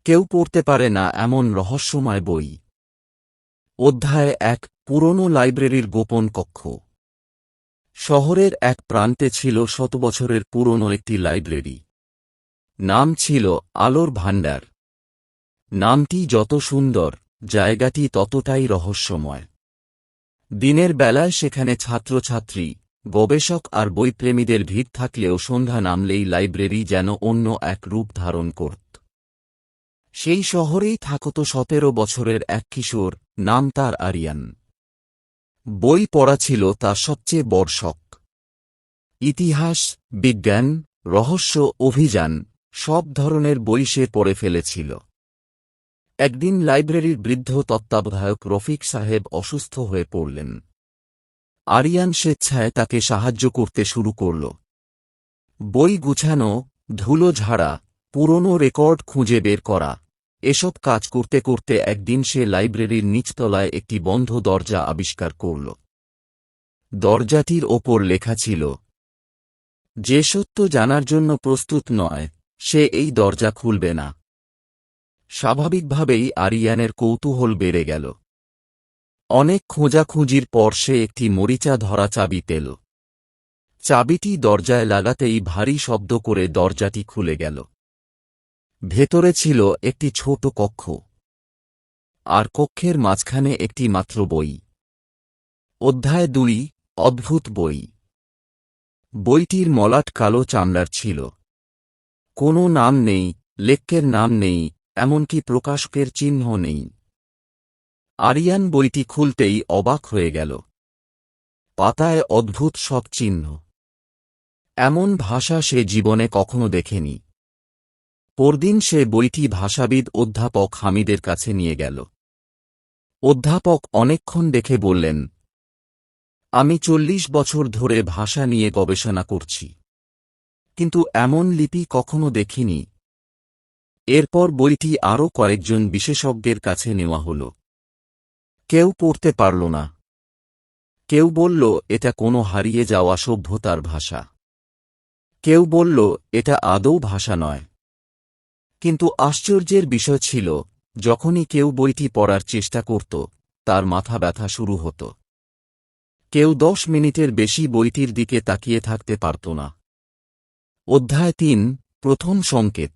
কেউ পড়তে পারে না এমন রহস্যময় বই। অধ্যায় ১। পুরনো লাইব্রেরির গোপন কক্ষ। শহরের এক প্রান্তে ছিল শত বছরের পুরনো একটি লাইব্রেরি। নাম ছিল আলোর ভাণ্ডার। নামটি যত সুন্দর, জায়গাটি ততটাই রহস্যময়। দিনের বেলায় সেখানে ছাত্রছাত্রী, গবেষক আর বইপ্রেমীদের ভিড় থাকলেও সন্ধ্যা নামলেই লাইব্রেরি যেন অন্য এক রূপ ধারণ করত। সেই শহরেই থাকত ১৭ বছরের এক কিশোর, নাম তার আরিয়ান। বই পড়া ছিল তার সবচেয়ে বড় শখ। ইতিহাস, বিজ্ঞান, রহস্য, অভিযান, সব ধরনের বই সে পড়ে ফেলেছিল। একদিন লাইব্রেরির বৃদ্ধ তত্ত্বাবধায়ক রফিক সাহেব অসুস্থ হয়ে পড়লেন। আরিয়ান স্বেচ্ছায় তাকে সাহায্য করতে শুরু করল। বই গুছানো, ধুলো ঝাড়া, পুরনো রেকর্ড খুঁজে বের করা, এসব কাজ করতে করতে একদিন সে লাইব্রেরির নিচতলায় একটি বন্ধ দরজা আবিষ্কার করল। দরজাটির ওপর লেখা ছিল, যে সত্য জানার জন্য প্রস্তুত নয়, সে এই দরজা খুলবে না। স্বাভাবিকভাবেই আরিয়ানের কৌতূহল বেড়ে গেল। অনেক খোঁজাখুঁজির পর সে একটি মরিচা ধরা চাবি পেল। চাবিটি দরজায় লাগাতেই ভারী শব্দ করে দরজাটি খুলে গেল। ভেতরে ছিল একটি ছোট কক্ষ, আর কক্ষের মাঝখানে একটি মাত্র বই। অধ্যায় ২। অদ্ভুত বই। বইটির মলাট কালো চামড়ার ছিল। কোনো নাম নেই, লেখকের নাম নেই, এমনকি প্রকাশকের চিহ্ন নেই। আরিয়ান বইটি খুলতেই অবাক হয়ে গেল। পাতায় অদ্ভুত সব চিহ্ন। এমন ভাষা সে জীবনে কখনো দেখেনি। পরদিন সে বইটি ভাষাবিদ অধ্যাপক হামিদের কাছে নিয়ে গেল। অধ্যাপক অনেকক্ষণ দেখে বললেন, আমি ৪০ বছর ধরে ভাষা নিয়ে গবেষণা করছি, কিন্তু এমন লিপি কখনো দেখিনি। এরপর বইটি আরও কয়েকজন বিশেষজ্ঞের কাছে নেওয়া হল। কেউ পড়তে পারল না। কেউ বলল এটা কোনো হারিয়ে যাওয়া সভ্যতার ভাষা। কেউ বলল এটা আদৌ ভাষা নয়। কিন্তু আশ্চর্যের বিষয় ছিল, যখনই কেউ বইটি পড়ার চেষ্টা করত, তার মাথা ব্যথা শুরু হতো। কেউ ১০ মিনিটের বেশি বইটির দিকে তাকিয়ে থাকতে পারত না। অধ্যায় ৩। প্রথম সংকেত।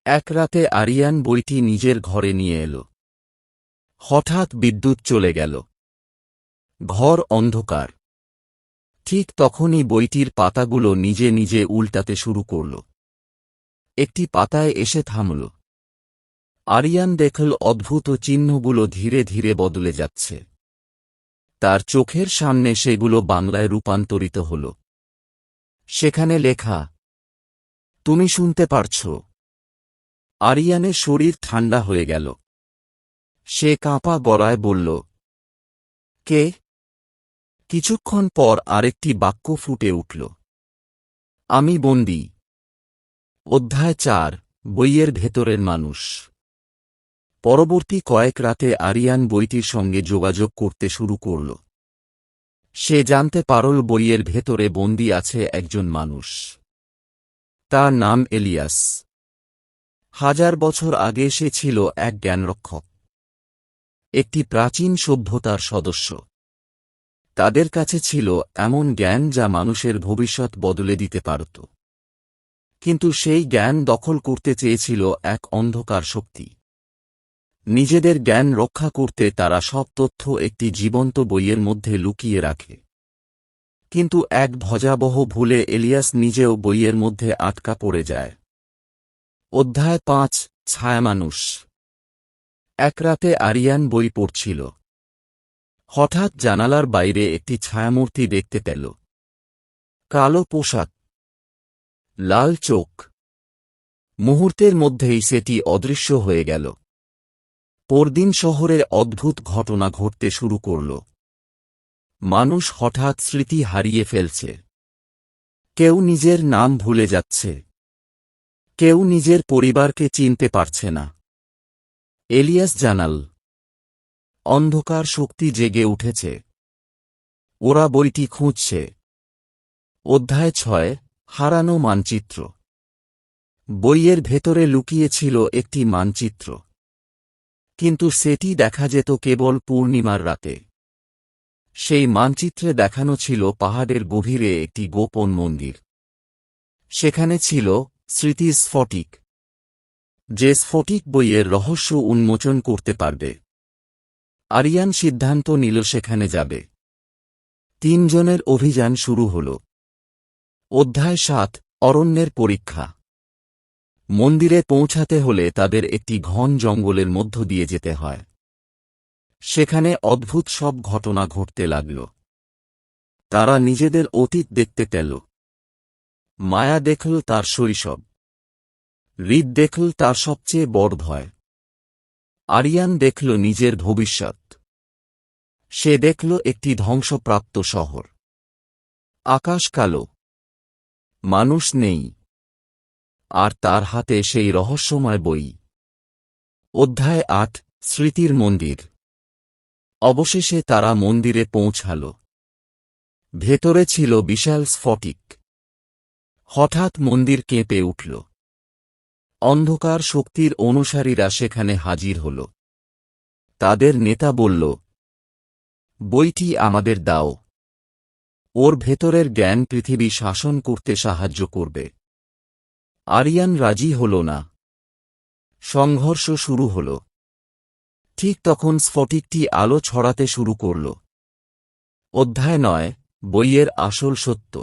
এক রাতে আরিয়ান বইটি নিজের ঘরে নিয়ে এল। হঠাৎ বিদ্যুৎ চলে গেল। ঘর অন্ধকার। ঠিক তখনই বইটির পাতাগুলো নিজে নিজে উল্টাতে শুরু করল। একটি পাতায় এসে থামল। আরিয়ান দেখল অদ্ভুত চিহ্নগুলো ধীরে ধীরে বদলে যাচ্ছে। তার চোখের সামনে সেগুলো বাংলায় রূপান্তরিত হল। সেখানে লেখা, তুমি শুনতে পারছ? আরিয়ানের শরীর ঠান্ডা হয়ে গেল। সে কাঁপা গলায় বলল, কে? কিছুক্ষণ পর আরেকটি বাক্য ফুটে উঠল, আমি বন্দী। অধ্যায় ৪। বইয়ের ভেতরের মানুষ। পরবর্তী কয়েক রাতে আরিয়ান বইটির সঙ্গে যোগাযোগ করতে শুরু করল। সে জানতে পারল বইয়ের ভেতরে বন্দী আছে একজন মানুষ। তার নাম এলিয়াস। ১০০০ বছর আগে সে ছিল এক জ্ঞানরক্ষক, একটি প্রাচীন সভ্যতার সদস্য। তাদের কাছে ছিল এমন জ্ঞান যা মানুষের ভবিষ্যৎ বদলে দিতে পারত। কিন্তু সেই জ্ঞান দখল করতে চেয়েছিল এক অন্ধকার শক্তি। নিজেদের জ্ঞান রক্ষা করতে তারা সব তথ্য একটি জীবন্ত বইয়ের মধ্যে লুকিয়ে রাখে। কিন্তু এক ভয়াবহ ভুলে এলিয়াস নিজেও বইয়ের মধ্যে আটকা পড়ে যায়। অধ্যায় ৫। ছায়ামানুষ। এক রাতে আরিয়ান বই পড়ছিল। হঠাৎ জানালার বাইরে একটি ছায়ামূর্তি দেখতে পেল। কালো পোশাক, লাল চোখ। মুহূর্তের মধ্যেই সেটি অদৃশ্য হয়ে গেল। পরদিন শহরে অদ্ভুত ঘটনা ঘটতে শুরু করল। মানুষ হঠাৎ স্মৃতি হারিয়ে ফেলছে। কেউ নিজের নাম ভুলে যাচ্ছে। কেউ নিজের পরিবারকে চিনতে পারছে না। এলিয়াস জানাল, অন্ধকার শক্তি জেগে উঠেছে। ওরা বইটি খুঁজছে। অধ্যায় ৬। হারানো মানচিত্র। বইয়ের ভেতরে লুকিয়ে ছিল একটি মানচিত্র, কিন্তু সেটি দেখা যেত কেবল পূর্ণিমার রাতে। সেই মানচিত্রে দেখানো ছিল পাহাড়ের গভীরে একটি গোপন মন্দির। সেখানে ছিল স্মৃতির স্ফটিক, যে স্ফটিক বইয়ের রহস্য উন্মোচন করতে পারবে। আরিয়ান সিদ্ধান্ত নিল সেখানে যাবে। 3 জনের অভিযান শুরু হল। অধ্যায় 7, অরণ্যের পরীক্ষা। মন্দিরে পৌঁছাতে হলে তাদের একটি ঘন জঙ্গলের মধ্য দিয়ে যেতে হয়। সেখানে অদ্ভুত সব ঘটনা ঘটতে লাগল। তারা নিজেদের অতীত দেখতে পেল। মায়া দেখল তার শৈশব। হৃদ দেখল তার সবচেয়ে বড় ভয়। আরিয়ান দেখল নিজের ভবিষ্যৎ। সে দেখল একটি ধ্বংসপ্রাপ্ত শহর। আকাশ কালো। মানুষ নেই। আর তার হাতে সেই রহস্যময় বই। অধ্যায় 8, স্মৃতির মন্দির। অবশেষে তারা মন্দিরে পৌঁছাল। ভেতরে ছিল বিশাল স্ফটিক। হঠাৎ মন্দির কেঁপে উঠল। অন্ধকার শক্তির অনুসারীরা সেখানে হাজির হল। তাদের নেতা বলল, বইটি আমাদের দাও। ওর ভেতরের জ্ঞান পৃথিবী শাসন করতে সাহায্য করবে। আরিয়ান রাজি হল না। সংঘর্ষ শুরু হল। ঠিক তখন স্ফটিকটি আলো ছড়াতে শুরু করল। অধ্যায় 9, বইয়ের আসল সত্য।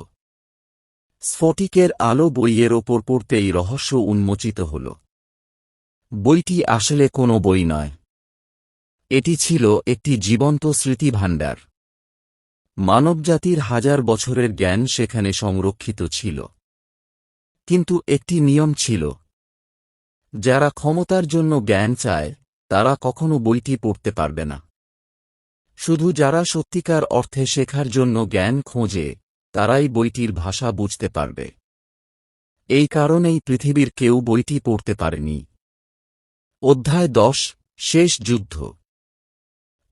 স্ফটিকের আলো বইয়ের ওপর পড়তেই রহস্য উন্মোচিত হল। বইটি আসলে কোনো বই নয়। এটি ছিল একটি জীবন্ত স্মৃতিভাণ্ডার। মানবজাতির হাজার বছরের জ্ঞান সেখানে সংরক্ষিত ছিল। কিন্তু একটি নিয়ম ছিল। যারা ক্ষমতার জন্য জ্ঞান চায়, তারা কখনো বইটি পড়তে পারবে না। শুধু যারা সত্যিকার অর্থে শেখার জন্য জ্ঞান খোঁজে, তারাই বইটির ভাষা বুঝতে পারবে। এই কারণেই পৃথিবীর কেউ বইটি পড়তে পারেনি। অধ্যায় 10, শেষ যুদ্ধ।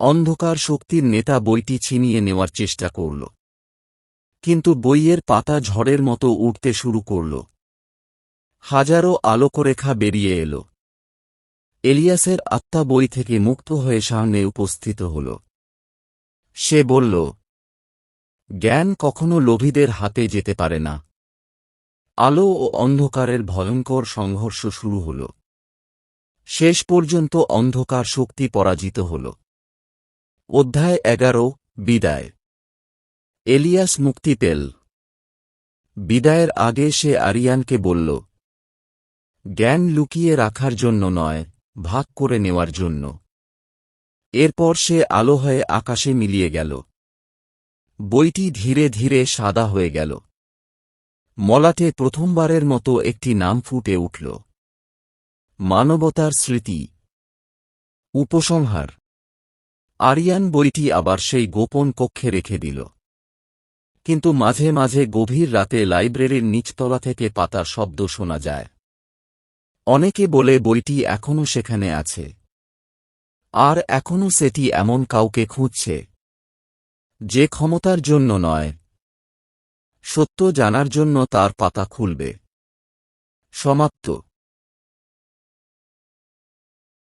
অন্ধকার শক্তির নেতা বইটি ছিনিয়ে নেওয়ার চেষ্টা করল। কিন্তু বইয়ের পাতা ঝড়ের মতো উড়তে শুরু করল। হাজারো আলোকরেখা বেরিয়ে এল। এলিয়াসের আত্মা বই থেকে মুক্ত হয়ে সামনে উপস্থিত হল। সে বলল, জ্ঞান কখনো লোভীদের হাতে যেতে পারে না। আলো ও অন্ধকারের ভয়ঙ্কর সংঘর্ষ শুরু হল। শেষ পর্যন্ত অন্ধকার শক্তি পরাজিত হল। অধ্যায় 11, বিদায়। এলিয়াস মুক্তি পেল। বিদায়ের আগে সে আরিয়ানকে বলল, জ্ঞান লুকিয়ে রাখার জন্য নয়, ভাগ করে নেওয়ার জন্য। এরপর সে আলো হয়ে আকাশে মিলিয়ে গেল। বইটি ধীরে ধীরে সাদা হয়ে গেল। মলাটে প্রথমবারের মতো একটি নাম ফুটে উঠল। মানবতার স্মৃতি। উপসংহার। আরিয়ান বইটি আবার সেই গোপন কক্ষে রেখে দিল। কিন্তু মাঝে মাঝে গভীর রাতে লাইব্রেরির নিচতলা থেকে পাতার শব্দ শোনা যায়। অনেকে বলে বইটি এখনও সেখানে আছে। আর এখনও সেটি এমন কাউকে খুঁজছে, যে ক্ষমতার জন্য নয়, সত্য জানার জন্য তার পাতা খুলবে। সমাপ্ত।